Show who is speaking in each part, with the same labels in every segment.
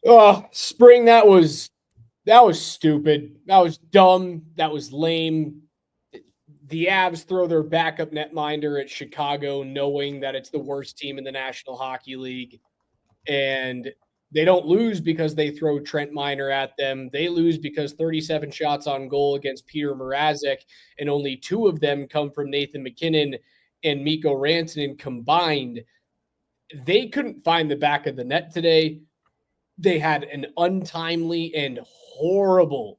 Speaker 1: Oh, spring, that was stupid. That was dumb. That was lame. The Avs throw their backup netminder at Chicago, knowing that it's the worst team in the National Hockey League. And they don't lose because they throw Trent Miner at them. They lose because 37 shots on goal against Peter Mrazek, and only two of them come from Nathan MacKinnon and Mikko Rantanen combined. They couldn't find the back of the net today. They had an untimely and horribly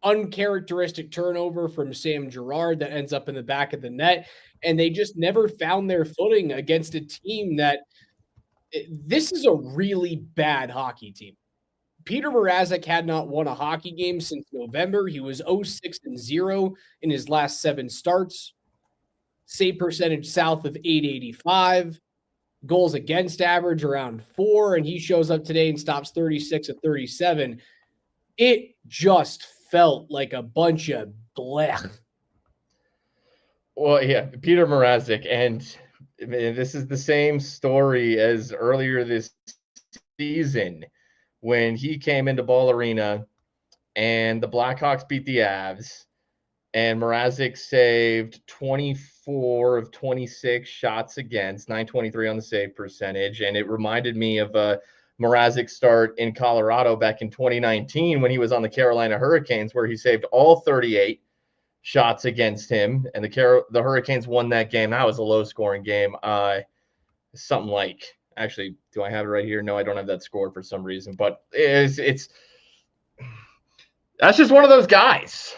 Speaker 1: uncharacteristic turnover from Sam Girard that ends up in the back of the net. And they just never found their footing against a team that this is a really bad hockey team. Peter Mrazek had not won a hockey game since November. He was 0-6-0 in his last 7 starts. Save percentage south of 885. Goals against average around 4, and he shows up today and stops 36 of 37. It just felt like a bunch of blech.
Speaker 2: Well, yeah, Peter Mrazek, and man, this is the same story as earlier this season when he came into Ball Arena and the Blackhawks beat the Avs, and Mrazek saved 24 of 26 shots against, 923 on the save percentage, and it reminded me of a Mrazek start in Colorado back in 2019 when he was on the Carolina Hurricanes, where he saved all 38 shots against him, and the Hurricanes won that game. That was a low-scoring game. Something like, actually, do I have it right here? No, I don't have that score for some reason, but it's that's just one of those guys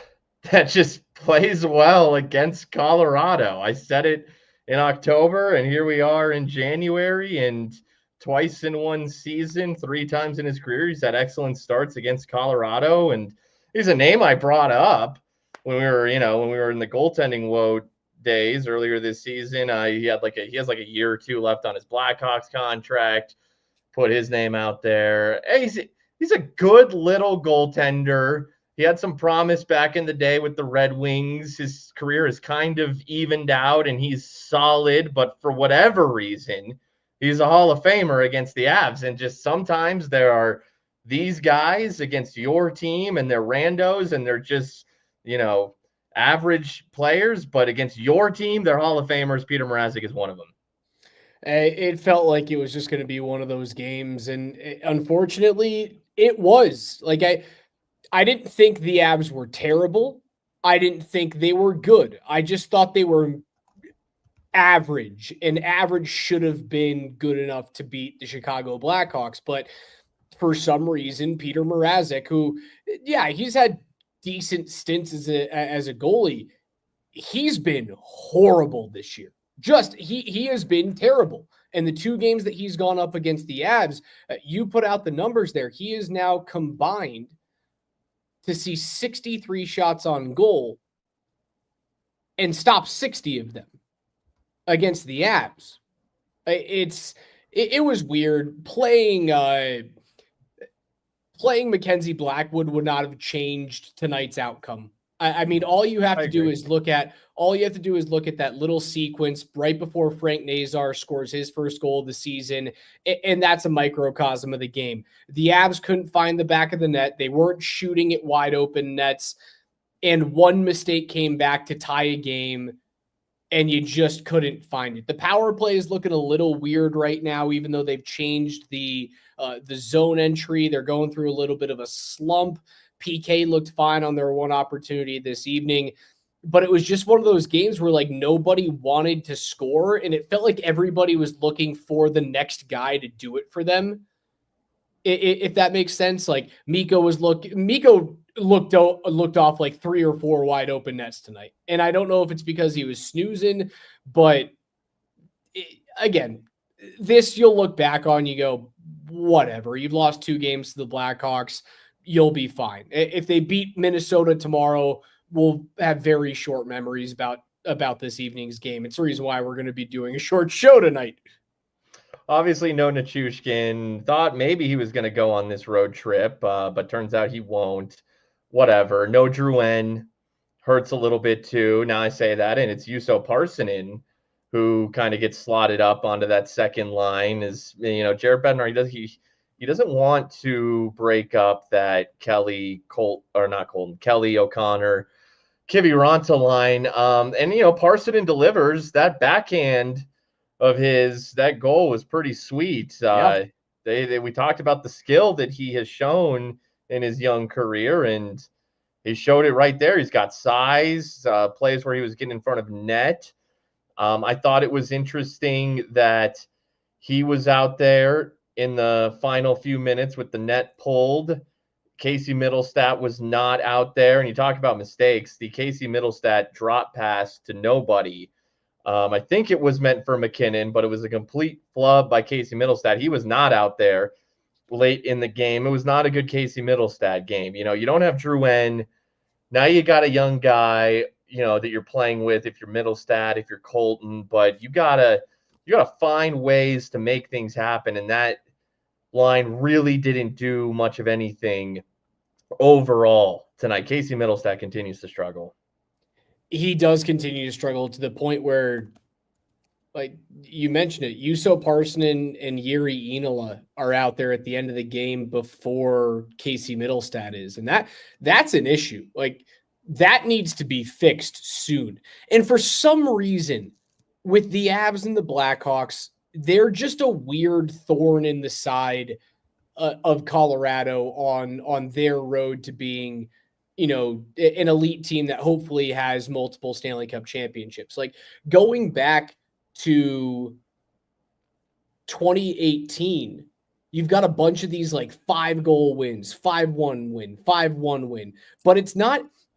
Speaker 2: that just plays well against Colorado. I said it in October, and here we are in January, and twice in one season, 3 times in his career, he's had excellent starts against Colorado, and he's a name I brought up when we were, when we were in the goaltending woe days earlier this season. He has like a year or two left on his Blackhawks contract. Put his name out there. Hey, he's a good little goaltender. He had some promise back in the day with the Red Wings. His career is kind of evened out, and he's solid. But for whatever reason, he's a Hall of Famer against the Avs. And just sometimes there are these guys against your team, and they're randos, and they're just, average players. But against your team, they're Hall of Famers. Peter Mrazek is one of them.
Speaker 1: It felt like it was just going to be one of those games, and unfortunately, it was. Like I didn't think the Avs were terrible. I didn't think they were good. I just thought they were average, and average should have been good enough to beat the Chicago Blackhawks. But for some reason, Peter Mrazek, who, yeah, he's had decent stints as a goalie, he's been horrible this year. Just he has been terrible. And the 2 games that he's gone up against the Avs, you put out the numbers there. He is now combined to see 63 shots on goal and stop 60 of them against the Avs. It was weird playing Mackenzie Blackwood would not have changed tonight's outcome. I mean, all you have to do is look at that little sequence right before Frank Nazar scores his first goal of the season, and that's a microcosm of the game. The Avs couldn't find the back of the net. They weren't shooting at wide open nets, and one mistake came back to tie a game, and you just couldn't find it. The power play is looking a little weird right now, even though they've changed the zone entry. They're going through a little bit of a slump. PK looked fine on their one opportunity this evening, but it was just one of those games where like nobody wanted to score, and it felt like everybody was looking for the next guy to do it for them. If that makes sense. Like Mikko looked off like 3 or 4 wide open nets tonight, and I don't know if it's because he was snoozing, but again, this you'll look back on, you go, whatever. You've lost 2 games to the Blackhawks. You'll be fine. If they beat Minnesota tomorrow, we'll have very short memories about this evening's game. It's the reason why we're going to be doing a short show tonight.
Speaker 2: Obviously, no Nichushkin. Thought maybe he was going to go on this road trip, but turns out he won't. Whatever. No Drouin. Hurts a little bit too. Now I say that, and it's Juuso Parssinen who kind of gets slotted up onto that second line. Is Jared Bednar? He he doesn't want to break up that Kelly O'Connor, Kiviranta line. And Parson delivers that backhand of his. That goal was pretty sweet.
Speaker 1: Yeah.
Speaker 2: We talked about the skill that he has shown in his young career, and he showed it right there. He's got size, plays where he was getting in front of net. I thought it was interesting that he was out there in the final few minutes with the net pulled. Casey Middlestat was not out there. And you talk about mistakes. The Casey Middlestat drop pass to nobody. I think it was meant for McKinnon, but it was a complete flub by Casey Middlestat. He was not out there late in the game. It was not a good Casey Middlestat game. You don't have Drouin. Now you got a young guy, that you're playing with if you're Middlestat, if you're Colton, but you gotta find ways to make things happen. And that line really didn't do much of anything overall tonight. Casey Middlestat continues to struggle.
Speaker 1: He does continue to struggle to the point where, like you mentioned it, Juuso Parssinen and Jiri Inola are out there at the end of the game before Casey Middlestat is. And that's an issue. Like, that needs to be fixed soon. And for some reason, with the Avs and the Blackhawks, they're just a weird thorn in the side of Colorado on their road to being, an elite team that hopefully has multiple Stanley Cup championships. Like, going back to 2018, you've got a bunch of these like 5-goal wins, 5-1 win, 5-1 win, but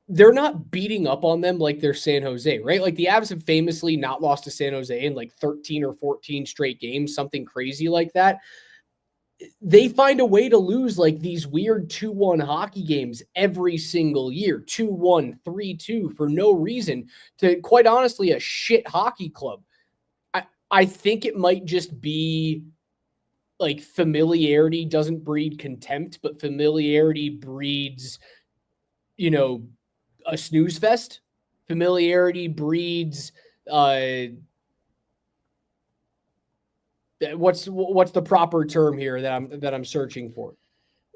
Speaker 1: they're not beating up on them like they're San Jose, right? Like, the Avs have famously not lost to San Jose in like 13 or 14 straight games, something crazy like that. They find a way to lose like these weird 2-1 hockey games every single year, 2-1, 3-2 for no reason, to quite honestly a shit hockey club. I think it might just be like familiarity doesn't breed contempt, but familiarity breeds, a snooze fest. Familiarity breeds what's the proper term here that I'm searching for?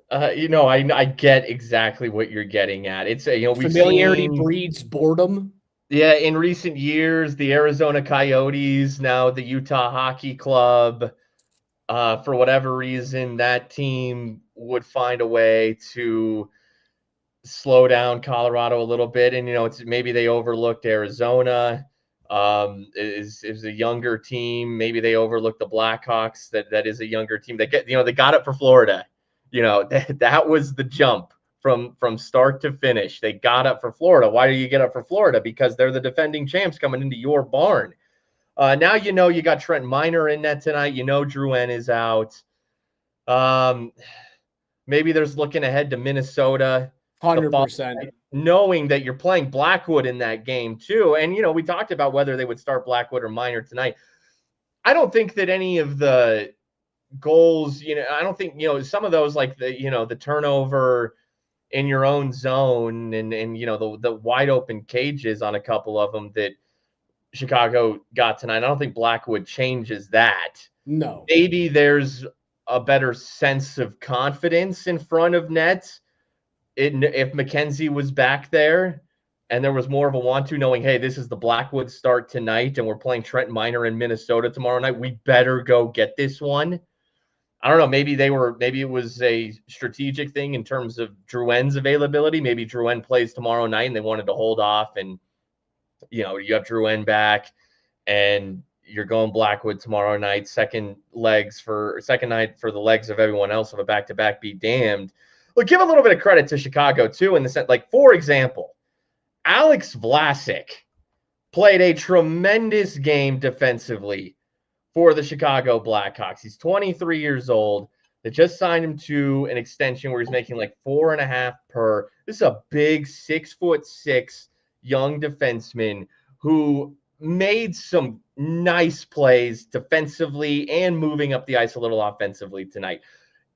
Speaker 2: I get exactly what you're getting at. It's
Speaker 1: familiarity breeds boredom.
Speaker 2: Yeah, in recent years, the Arizona Coyotes, now the Utah Hockey Club, for whatever reason, that team would find a way to slow down Colorado a little bit. And, it's maybe they overlooked Arizona, is a younger team. Maybe they overlooked the Blackhawks. That is a younger team. They got up for Florida. That was the jump from start to finish. They got up for Florida. Why do you get up for Florida? Because they're the defending champs coming into your barn. Now you got Trent Miner in net tonight. Drouin is out. Maybe there's looking ahead to Minnesota.
Speaker 1: 100%.
Speaker 2: Knowing that you're playing Blackwood in that game too. And, we talked about whether they would start Blackwood or Miner tonight. I don't think that any of the goals, I don't think, some of those, like the turnover in your own zone and the wide open cages on a couple of them that Chicago got tonight. I don't think Blackwood changes that.
Speaker 1: No.
Speaker 2: Maybe there's a better sense of confidence in front of net. If McKenzie was back there and there was more of a want-to, knowing, hey, this is the Blackwood start tonight and we're playing Trent Miner in Minnesota tomorrow night, we better go get this one. I don't know. Maybe it was a strategic thing in terms of Drouin's availability. Maybe Drouin plays tomorrow night and they wanted to hold off, and you have Drouin back and you're going Blackwood tomorrow night. Second night for the legs of everyone else of a back-to-back, be damned. Well, give a little bit of credit to Chicago too, in the sense, like, for example, Alex Vlasic played a tremendous game defensively for the Chicago Blackhawks. He's 23 years old. They just signed him to an extension where he's making like $4.5 per. This is a big 6'6" young defenseman who made some nice plays defensively and moving up the ice a little offensively tonight.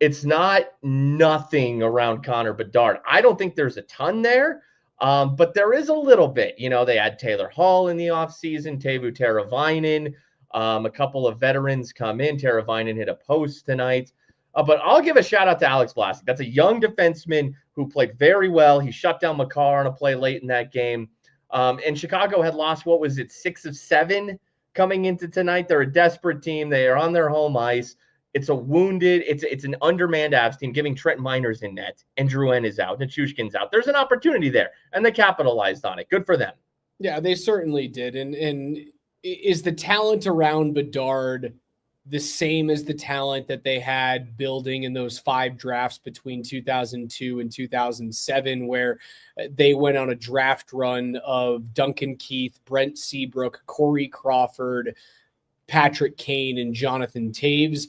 Speaker 2: It's not nothing around Connor Bedard. I don't think there's a ton there, but there is a little bit. They had Taylor Hall in the offseason, Teuvo Teravainen. A couple of veterans come in. Teravainen hit a post tonight. But I'll give a shout out to Alex Vlasic. That's a young defenseman who played very well. He shut down Makar on a play late in that game. And Chicago had lost, 6 of 7 coming into tonight. They're a desperate team. They are on their home ice. It's an undermanned Avs team, giving Trent Miners in net, and Drouin is out, and Nichushkin's out. There's an opportunity there, and they capitalized on it. Good for them.
Speaker 1: Yeah, they certainly did. And is the talent around Bedard the same as the talent that they had building in those 5 drafts between 2002 and 2007, where they went on a draft run of Duncan Keith, Brent Seabrook, Corey Crawford, Patrick Kane, and Jonathan Taves?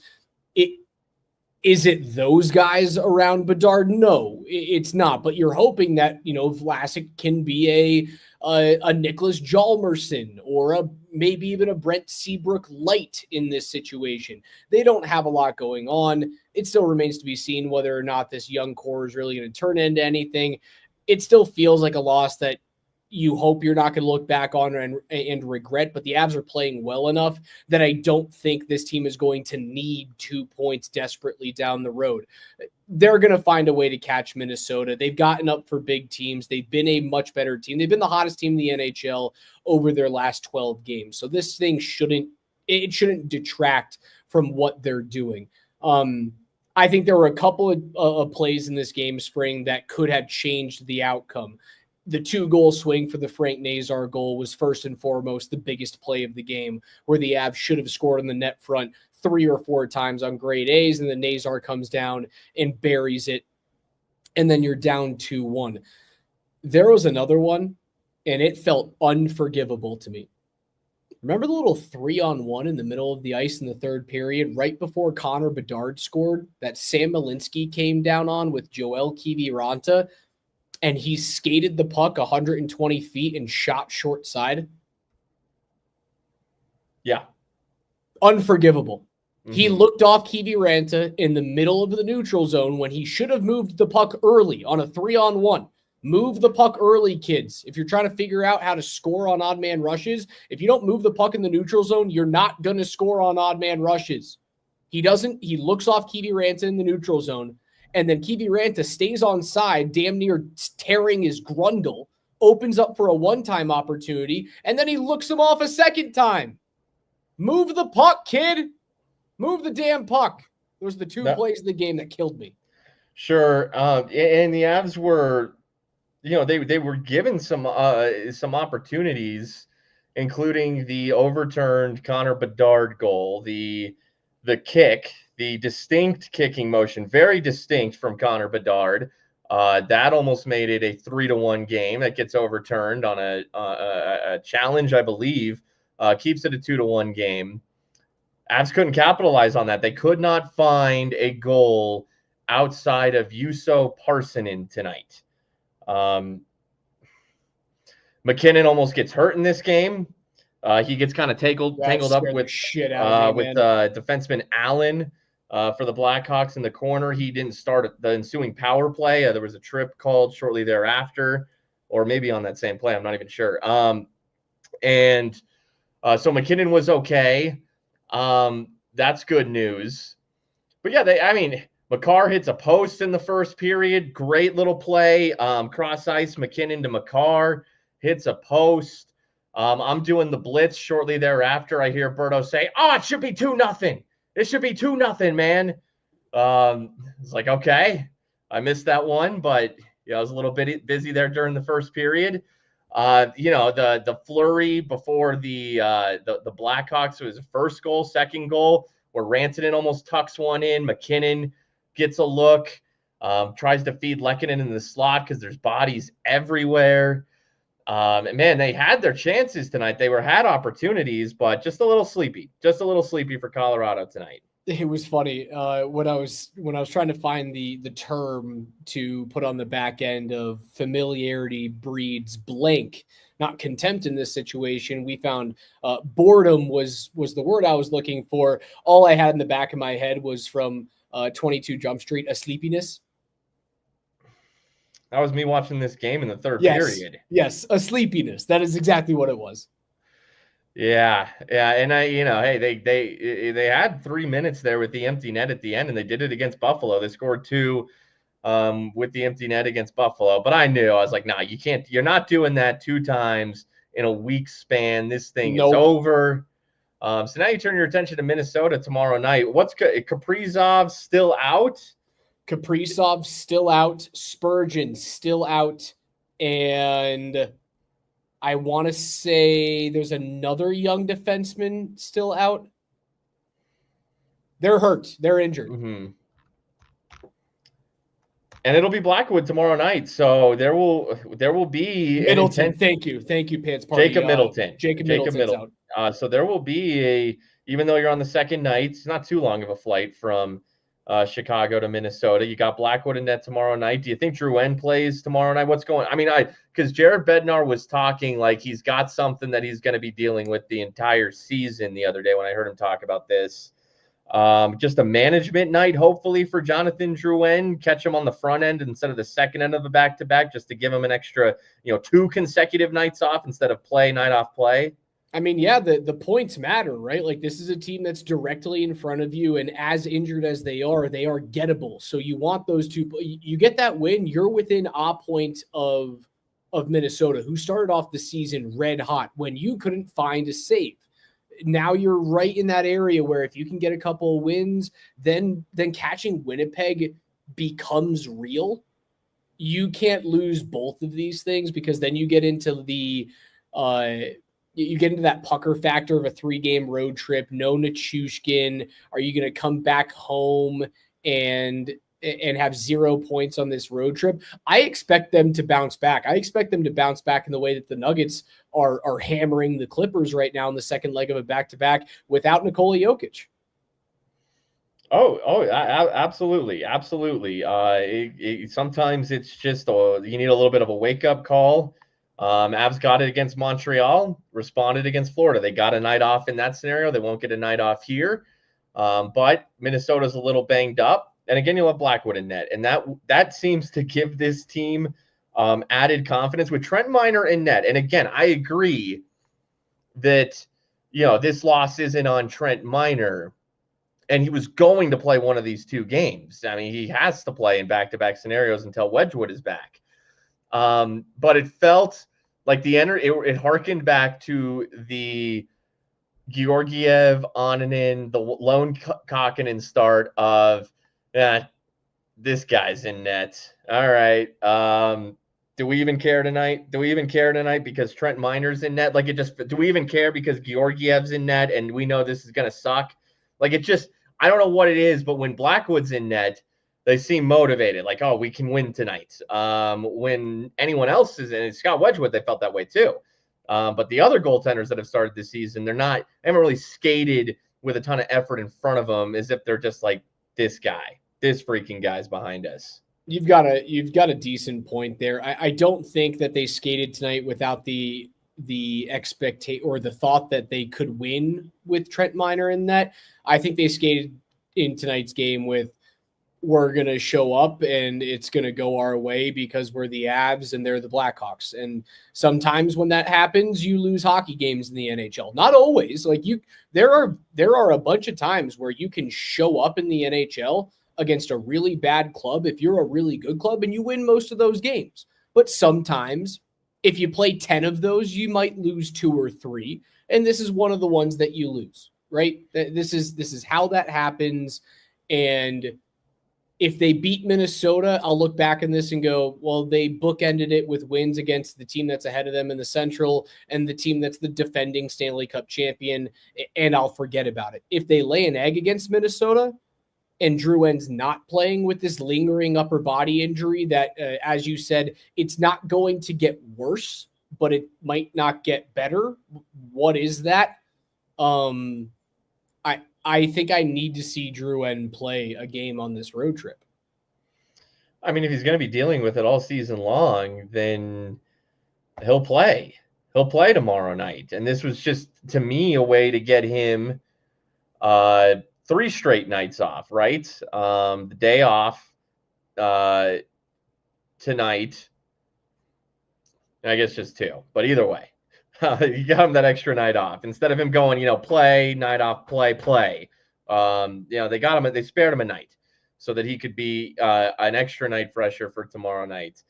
Speaker 1: Is it those guys around Bedard? No, it's not. But you're hoping that, Vlasic can be a Nicholas Hjalmarsson or maybe even a Brent Seabrook light in this situation. They don't have a lot going on. It still remains to be seen whether or not this young core is really going to turn into anything. It still feels like a loss that you hope you're not going to look back on and regret, but the Avs are playing well enough that I don't think this team is going to need 2 points desperately down the road. They're going to find a way to catch Minnesota. They've gotten up for big teams. They've been a much better team. They've been the hottest team in the NHL over their last 12 games. So this thing shouldn't detract from what they're doing. I think there were a couple of plays in this game, Spring, that could have changed the outcome. The 2-goal swing for the Frank Nazar goal was first and foremost the biggest play of the game, where the Avs should have scored on the net front 3 or 4 times on grade A's, and then Nazar comes down and buries it, and then you're down 2-1. There was another one, and it felt unforgivable to me. Remember the little 3-on-1 in the middle of the ice in the third period, right before Connor Bedard scored, that Sam Malinsky came down on with Joel Kiviranta, and he skated the puck 120 feet and shot short side?
Speaker 2: Yeah.
Speaker 1: Unforgivable. Mm-hmm. He looked off Kiviranta in the middle of the neutral zone when he should have moved the puck early on a 3-on-1. Move the puck early, kids. If you're trying to figure out how to score on odd man rushes, if you don't move the puck in the neutral zone, you're not going to score on odd man rushes. He doesn't. He looks off Kiviranta in the neutral zone, and then Kiviranta stays on side, damn near tearing his grundle, opens up for a one-time opportunity, and then he looks him off a second time. Move the puck, kid. Move the damn puck. Those are the 2 plays of the game that killed me.
Speaker 2: Sure. And the Avs were, they were given some opportunities, including the overturned Connor Bedard goal, the kick, the distinct kicking motion, very distinct from Connor Bedard. That almost made it a 3-1 game. That gets overturned on a challenge, I believe. Keeps it a 2-1 game. Avs couldn't capitalize on that. They could not find a goal outside of Juuso Parssinen tonight. McKinnon almost gets hurt in this game. He gets kind of tangled up with defenseman Allen for the Blackhawks in the corner. He didn't start the ensuing power play. There was a trip called shortly thereafter, or maybe on that same play. I'm not even sure. So McKinnon was okay. That's good news. But yeah, Makar hits a post in the first period. Great little play. Cross ice, McKinnon to Makar, hits a post. I'm doing the blitz shortly thereafter. I hear Berto say, it should be 2-0. It should be 2-0, man. It's like, okay. I missed that one, but I was a little bit busy there during the first period. The flurry before the Blackhawks was the first goal, second goal, where Rantanen almost tucks one in. McKinnon gets a look, tries to feed Lehkonen in the slot because there's bodies everywhere. Man, they had their chances tonight. They had opportunities, but just a little sleepy for Colorado tonight.
Speaker 1: It was funny when I was trying to find the term to put on the back end of familiarity breeds blank, not contempt in this situation. We found boredom was the word I was looking for. All I had in the back of my head was from 22 Jump Street, a sleepiness.
Speaker 2: That was me watching this game in the third period.
Speaker 1: Yes, a sleepiness. That is exactly what it was.
Speaker 2: Yeah, and hey, they had 3 minutes there with the empty net at the end, and they did it against Buffalo. They scored 2 with the empty net against Buffalo. But I knew, I was like, nah, you can't. You're not doing that 2 times in a week span. This thing is
Speaker 1: Nope.
Speaker 2: over. So now you turn your attention to Minnesota tomorrow night. What's Kaprizov still out?
Speaker 1: Kaprizov still out. Spurgeon still out. And I want to say there's another young defenseman still out. They're hurt. They're injured.
Speaker 2: Mm-hmm. And it'll be Blackwood tomorrow night, so there will be
Speaker 1: Middleton. Thank you, Pants Party.
Speaker 2: Jacob Middleton.
Speaker 1: Jacob Middleton's out.
Speaker 2: So there will be even though you're on the second night, it's not too long of a flight from Chicago to Minnesota. You got Blackwood in net tomorrow night. Do you think Drouin plays tomorrow night? What's going? I mean, because Jared Bednar was talking like he's got something that he's going to be dealing with the entire season the other day when I heard him talk about this. Just a management night, hopefully, for Jonathan Drouin. Catch him on the front end instead of the second end of a back-to-back, just to give him an extra, 2 consecutive nights off instead of night off play.
Speaker 1: I mean, yeah, the points matter, right? Like, this is a team that's directly in front of you, and as injured as they are gettable. So you want those two. You get that win, you're within a point of Minnesota, who started off the season red hot when you couldn't find a save. Now you're right in that area where if you can get a couple of wins, then catching Winnipeg becomes real. You can't lose both of these things, because then you get into that pucker factor of a 3-game road trip. No Nichushkin. Are you going to come back home and have 0 points on this road trip? I expect them to bounce back. I expect them to bounce back in the way that the Nuggets are hammering the Clippers right now in the second leg of a back-to-back without Nikola Jokic.
Speaker 2: Absolutely. Sometimes it's just you need a little bit of a wake-up call. Avs got it against Montreal, responded against Florida. They got a night off in that scenario. They won't get a night off here. But Minnesota's a little banged up. And again, you'll have Blackwood in net. And that seems to give this team added confidence with Trent Miner in net. And again, I agree that, this loss isn't on Trent Miner. And he was going to play one of these 2 games. I mean, he has to play in back-to-back scenarios until Wedgwood is back. But it felt like it harkened back to the Georgiev, Onanen, the lone Kokkonen start of, this guy's in net. All right. Do we even care tonight? Because Trent Miner's in net? Do we even care because Georgiev's in net and we know this is going to suck? I don't know what it is, but when Blackwood's in net, they seem motivated. Like, oh, we can win tonight. When anyone else is in, Scott Wedgwood, they felt that way too. But the other goaltenders that have started this season, they haven't really skated with a ton of effort in front of them, as if they're just like, this freaking guy's behind us.
Speaker 1: You've got a decent point there. I don't think that they skated tonight without the expectation or the thought that they could win with Trent Miner in that. I think they skated in tonight's game with, we're going to show up and it's going to go our way because we're the Avs and they're the Blackhawks. And sometimes when that happens, you lose hockey games in the NHL. Not always. There are a bunch of times where you can show up in the NHL against a really bad club if you're a really good club and you win most of those games. But sometimes if you play 10 of those, you might lose 2 or 3. And this is one of the ones that you lose, right? This is how that happens. And if they beat Minnesota, I'll look back on this and go, well, they bookended it with wins against the team that's ahead of them in the Central and the team that's the defending Stanley Cup champion, and I'll forget about it. If they lay an egg against Minnesota and Drouin's not playing with this lingering upper body injury that, as you said, it's not going to get worse, but it might not get better. What is that? I think I need to see Drouin play a game on this road trip.
Speaker 2: I mean, if he's going to be dealing with it all season long, then he'll play. He'll play tomorrow night. And this was just, to me, a way to get him 3 straight nights off, right? The day off tonight. I guess just 2. But either way, You got him that extra night off instead of him going, play, night off, play. They got him, they spared him a night so that he could be an extra night fresher for tomorrow night.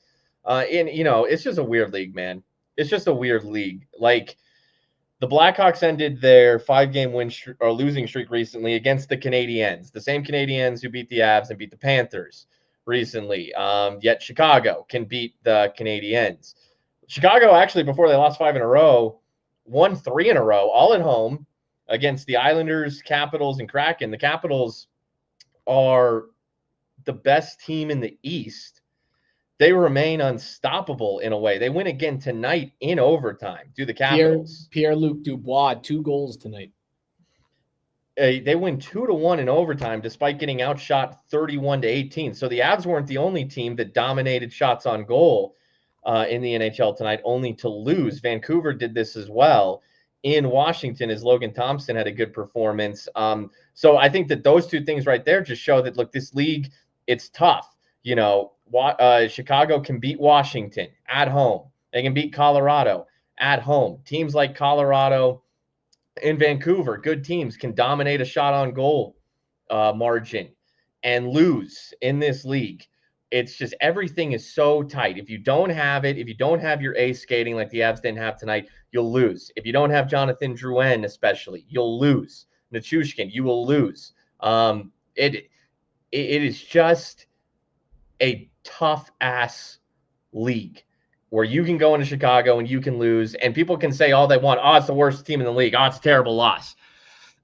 Speaker 2: It's just a weird league, man. It's just a weird league. Like the Blackhawks ended their 5-game losing streak recently against the Canadiens, the same Canadiens who beat the Avs and beat the Panthers recently. Yet Chicago can beat the Canadiens. Chicago, actually, before they lost 5 in a row, won 3 in a row, all at home against the Islanders, Capitals, and Kraken. The Capitals are the best team in the East. They remain unstoppable in a way. They win again tonight in overtime to the Capitals.
Speaker 1: Pierre-Luc Dubois, 2 goals tonight.
Speaker 2: They win 2-1 in overtime despite getting outshot 31-18. So the Avs weren't the only team that dominated shots on goal in the NHL tonight, only to lose. Vancouver did this as well in Washington as Logan Thompson had a good performance. So I think that those two things right there just show that, look, this league, it's tough. Chicago can beat Washington at home. They can beat Colorado at home. Teams like Colorado and Vancouver, good teams, can dominate a shot on goal margin and lose in this league. It's just everything is so tight. If you don't have it, if you don't have your ace skating like the Avs didn't have tonight, you'll lose. If you don't have Jonathan Drouin especially, you'll lose. Nichushkin, you will lose. It is just a tough-ass league where you can go into Chicago and you can lose, and people can say all they want. Oh, it's the worst team in the league. Oh, it's a terrible loss.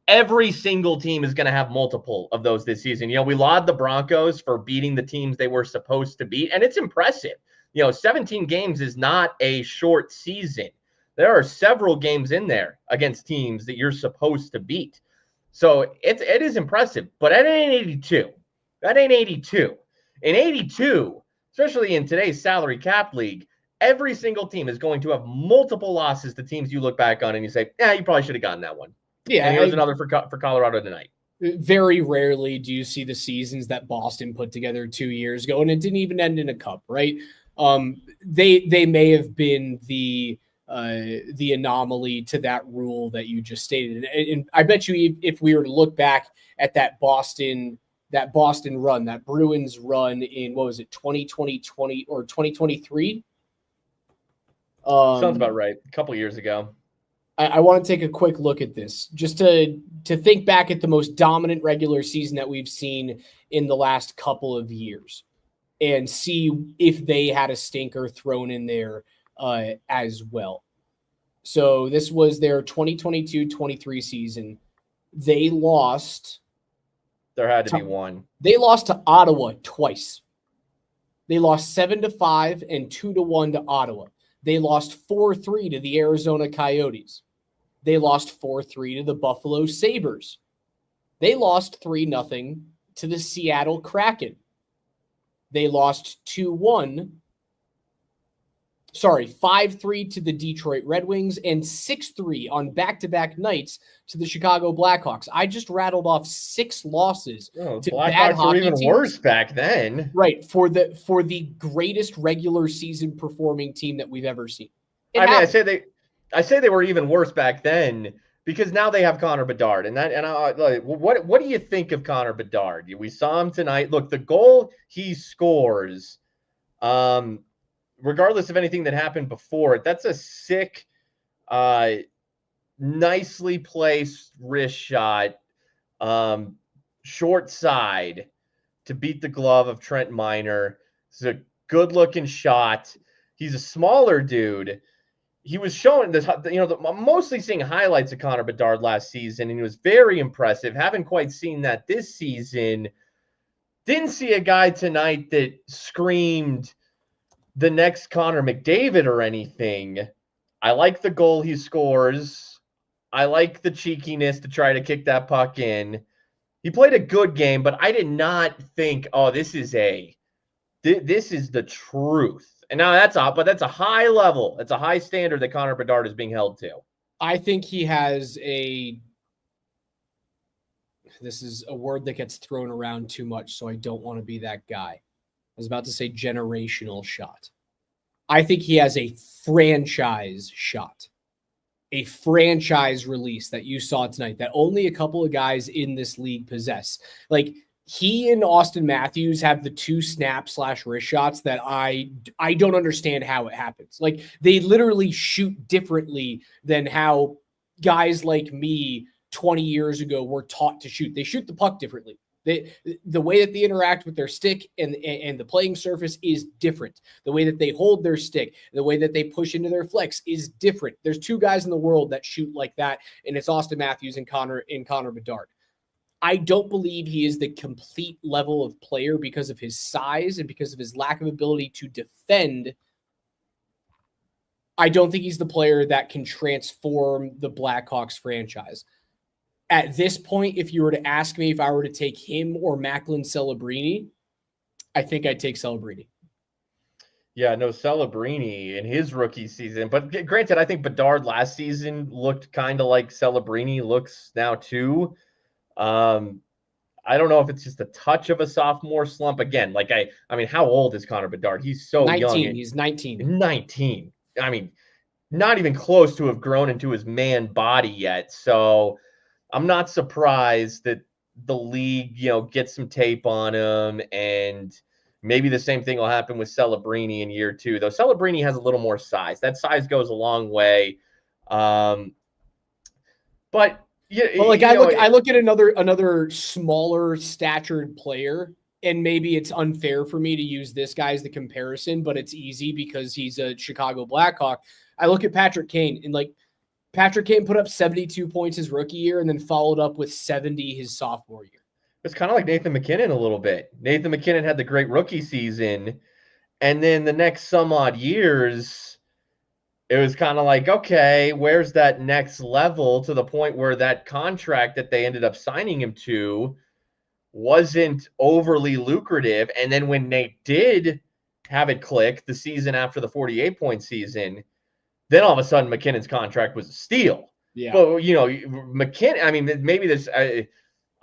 Speaker 2: Every single team is going to have multiple of those this season. We laud the Broncos for beating the teams they were supposed to beat, and it's impressive. 17 games is not a short season. There are several games in there against teams that you're supposed to beat. So it is impressive, but that ain't 82. That ain't 82. In 82, especially in today's salary cap league, every single team is going to have multiple losses to teams you look back on and you say, you probably should have gotten that one.
Speaker 1: Yeah,
Speaker 2: and here's another for Colorado tonight.
Speaker 1: Very rarely do you see the seasons that Boston put together 2 years ago, and it didn't even end in a cup, right? They may have been the anomaly to that rule that you just stated, and I bet you if we were to look back at that Boston run, that Bruins run in, what was it, 2020 or 2023?
Speaker 2: Sounds about right. A couple years ago.
Speaker 1: I want to take a quick look at this just to think back at the most dominant regular season that we've seen in the last couple of years and see if they had a stinker thrown in there as well. So this was their 2022-23 season. They lost.
Speaker 2: There had to be one.
Speaker 1: They lost to Ottawa twice. They lost 7-5 and 2-1 to Ottawa. They lost 4-3 to the Arizona Coyotes. They lost 4-3 to the Buffalo Sabres. They lost 3-0 to the Seattle Kraken. They lost 5-3 to the Detroit Red Wings and 6-3 on back-to-back nights to the Chicago Blackhawks. I just rattled off 6 losses to bad hockey
Speaker 2: were even
Speaker 1: teams.
Speaker 2: Worse back then.
Speaker 1: Right, for the greatest regular season performing team that we've ever seen.
Speaker 2: I say they were even worse back then because now they have Connor Bedard, what do you think of Connor Bedard? We saw him tonight. Look, the goal he scores, regardless of anything that happened before it, that's a sick, nicely placed wrist shot, short side to beat the glove of Trent Miner. It's a good-looking shot. He's a smaller dude. He was showing this, I'm mostly seeing highlights of Connor Bedard last season, and he was very impressive. Haven't quite seen that this season. Didn't see a guy tonight that screamed the next Connor McDavid or anything. I like the goal he scores. I like the cheekiness to try to kick that puck in. He played a good game, but I did not think, this is the truth. And now that's a high level. It's a high standard that Connor Bedard is being held to.
Speaker 1: I think he has this is a word that gets thrown around too much, so I don't want to be that guy. I was about to say generational shot. I think he has a franchise shot. a franchise release that you saw tonight that only a couple of guys in this league possess. Like, he and Austin Matthews have the 2 snap/wrist shots that I don't understand how it happens. Like, they literally shoot differently than how guys like me 20 years ago were taught to shoot. They shoot the puck differently. The way that they interact with their stick and the playing surface is different. The way that they hold their stick, the way that they push into their flex is different. There's 2 guys in the world that shoot like that, and it's Austin Matthews and Connor Bedard. I don't believe he is the complete level of player because of his size and because of his lack of ability to defend. I don't think he's the player that can transform the Blackhawks franchise. At this point, if you were to ask me if I were to take him or Macklin Celebrini, I think I'd take Celebrini.
Speaker 2: Yeah, no, Celebrini in his rookie season. But granted, I think Bedard last season looked kind of like Celebrini looks now too. I don't know if it's just a touch of a sophomore slump. Again, like I mean, how old is Connor Bedard? He's so
Speaker 1: 19.
Speaker 2: young.
Speaker 1: He's 19.
Speaker 2: 19. I mean, not even close to have grown into his man body yet. So I'm not surprised that the league, gets some tape on him, and maybe the same thing will happen with Celebrini in year 2. Though Celebrini has a little more size. That size goes a long way. But yeah,
Speaker 1: well, like I look at another smaller statured player, and maybe it's unfair for me to use this guy as the comparison, but it's easy because he's a Chicago Blackhawk. I look at Patrick Kane, and like Patrick Kane put up 72 points his rookie year and then followed up with 70 his sophomore year.
Speaker 2: It's kind of like Nathan MacKinnon a little bit. Nathan MacKinnon had the great rookie season, and then the next some odd years, it was kind of like, okay, where's that next level, to the point where that contract that they ended up signing him to wasn't overly lucrative. And then when Nate did have it click the season after the 48-point season, then all of a sudden McKinnon's contract was a steal.
Speaker 1: Yeah.
Speaker 2: But, McKinnon, I mean, maybe this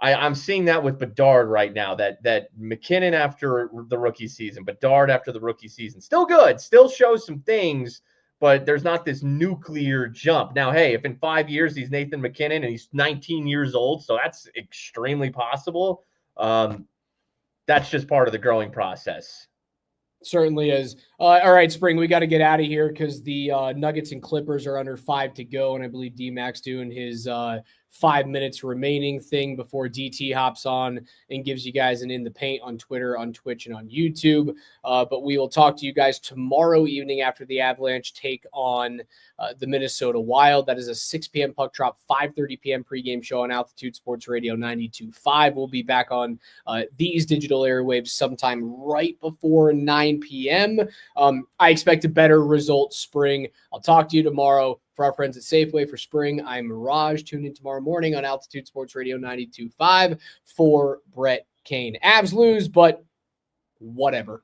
Speaker 2: I'm seeing that with Bedard right now, that McKinnon after the rookie season, Bedard after the rookie season, still good, still shows some things, but there's not this nuclear jump. Now, hey, if in 5 years he's Nathan MacKinnon and he's 19 years old, so that's extremely possible. That's just part of the growing process.
Speaker 1: Certainly is. All right, Spring, we got to get out of here because the Nuggets and Clippers are under 5 to go, and I believe D-Mac's doing his 5 minutes remaining thing before DT hops on and gives you guys an In the Paint on Twitter, on Twitch, and on YouTube. But we will talk to you guys tomorrow evening after the Avalanche take on the Minnesota Wild. That is a 6 p.m. puck drop, 5:30 p.m. pregame show on Altitude Sports Radio 92.5. We'll be back on these digital airwaves sometime right before 9 p.m. I expect a better result, Spring. I'll talk to you tomorrow. For our friends at Safeway, for Spring, I'm Mirage. Tune in tomorrow morning on Altitude Sports Radio 92.5 for Brett Kane. Avs lose, but whatever.